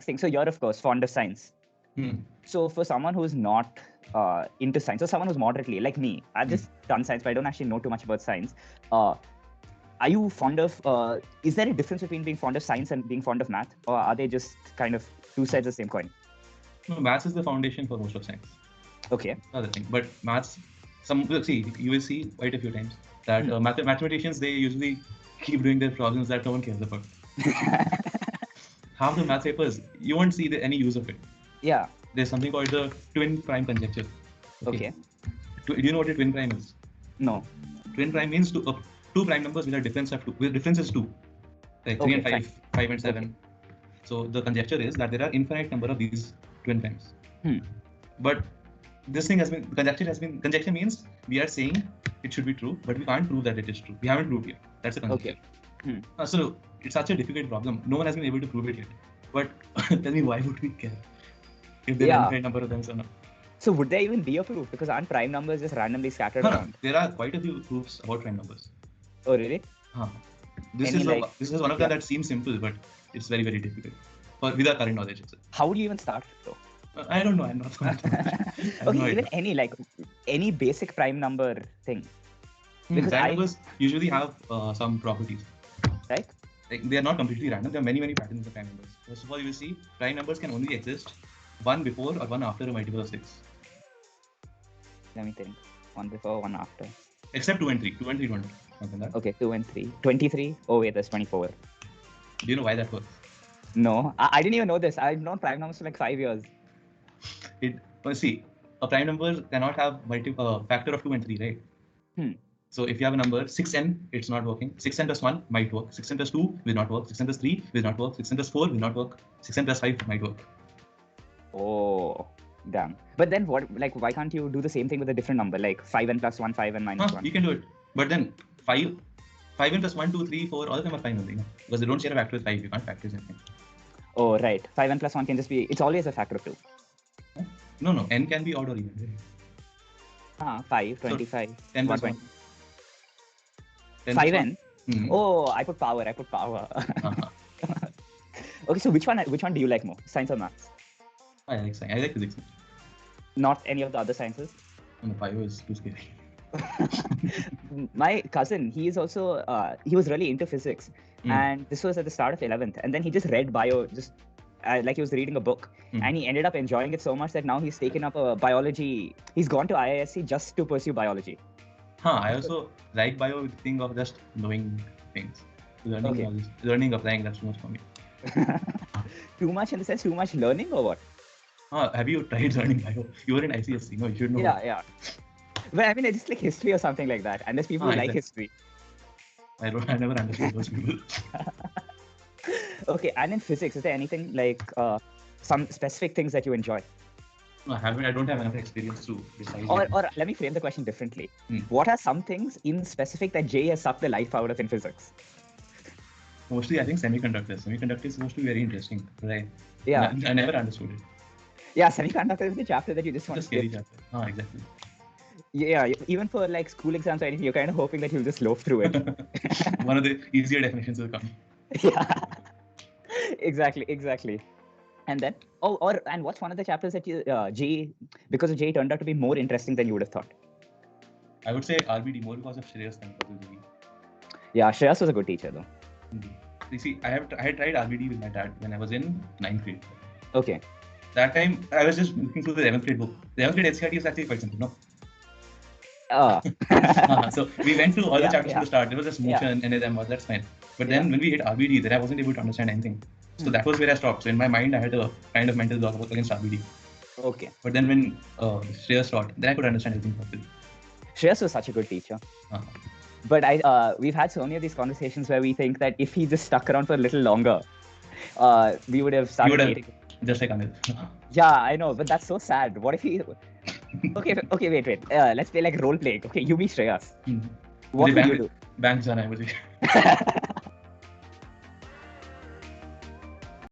next thing. So you're of course fond of science. So for someone who's not into science, or someone who's moderately like me, I've just done science, but I don't actually know too much about science. Are you fond of? Is there a difference between being fond of science and being fond of math, or are they just kind of two sides of the same coin? No, maths is the foundation for most of science. Okay. Other thing, but maths, you will see quite a few times that mathematicians, they usually keep doing their problems that no one cares about. Half the math papers, you won't see any use of it. Yeah. There's something called the twin prime conjecture. Okay. Do you know what a twin prime is? No. Twin prime means two prime numbers with a difference of 2. With difference is 2. Like 3 and 5, 5 and 7. Okay. So the conjecture is that there are infinite number of these twin primes. But this thing conjecture means we are saying it should be true, but we can't prove that it is true. We haven't proved yet. That's a conjecture. Okay. So it's such a difficult problem. No one has been able to prove it yet. But tell me, why would we care if there are infinite number of them or not? So would there even be a proof? Because aren't prime numbers just randomly scattered around? There are quite a few proofs about prime numbers. Oh really? This is one of them that seems simple, but it's very, very difficult with our current knowledge. How would you even start though? I don't know. I'm not. Okay, even any basic prime number thing. Because prime numbers usually have some properties. Right? Like, they are not completely random. There are many, many patterns of prime numbers. First of all, you will see prime numbers can only exist one before or one after a multiple of 6. Let me think. One before, one after. Except 2 and 3. 2 and 3 don't. Something like that. Okay, 2 and 3. 23? Oh wait, that's 24. Do you know why that works? No, I didn't even know this. I've known prime numbers for like 5 years. See, a prime number cannot have factor of 2 and 3, right? So if you have a number 6n, it's not working. 6n plus 1 might work. 6n plus 2 will not work. 6n plus 3 will not work. 6n plus 4 will not work. 6n plus 5 might work. Oh, damn. But then what? Like, why can't you do the same thing with a different number, like 5n plus 1, 5n minus 1? You can do it. But then 5n plus 1, 2, 3, 4, all of them are fine only. No? Because they don't share a factor with 5. You can't factor anything. Oh, right. 5n plus 1 can just be, it's always a factor of 2. No. N can be odd or even. 5, 25. So, 10 plus 1. 5n? Oh, I put power. Okay, so which one do you like more? Science or maths? I like science. I like physics. Not any of the other sciences? No, bio is too scary. My cousin, he is also, he was really into physics. And this was at the start of 11th. And then he just read bio, like he was reading a book. And he ended up enjoying it so much that now he's taken up a biology. He's gone to IISc just to pursue biology. I also like bio with the thing of just knowing things. Learning, applying, that's most for me. Too much in the sense, too much learning or what? Have you tried learning bio? You were in ICSC, no? You should know. Yeah. But I mean, it's just like history or something like that. And there's people who like history. I never understood those people. Okay, and in physics, is there anything like some specific things that you enjoy? No, I don't have enough experience to decide. Or let me frame the question differently. What are some things in specific that Jay has sucked the life out of in physics? Mostly, I think semiconductors. Semiconductors is supposed to be very interesting, right? Yeah. I never understood it. Yeah, semiconductors is the chapter that you just want to skip. It's a scary chapter. Exactly. Yeah, even for like school exams or anything, you're kind of hoping that you'll just loaf through it. One of the easier definitions will come. Yeah, exactly. And then, and what's one of the chapters that because of J turned out to be more interesting than you would have thought? I would say RBD more because of Shreyas than because of G. Yeah, Shreyas was a good teacher though. You see, I had tried RBD with my dad when I was in 9th grade. Okay. That time, I was just looking through the 11th grade book. The 11th grade NCERT is actually quite simple, no? So we went through all the chapters from the start. There was just motion, NSM, that's fine. But then when we hit RBD, then I wasn't able to understand anything. So that was where I stopped. So in my mind, I had a kind of mental block against RBD. Okay. But then when Shreyas taught, then I could understand everything properly. Shreyas was such a good teacher. But we've had so many of these conversations where we think that if he just stuck around for a little longer, we would have started hating. Just like Anil. Yeah, I know, but that's so sad. What if he... Okay, wait. Let's play like role playing. Okay, you be Shreyas. What would you do? Bank Jana,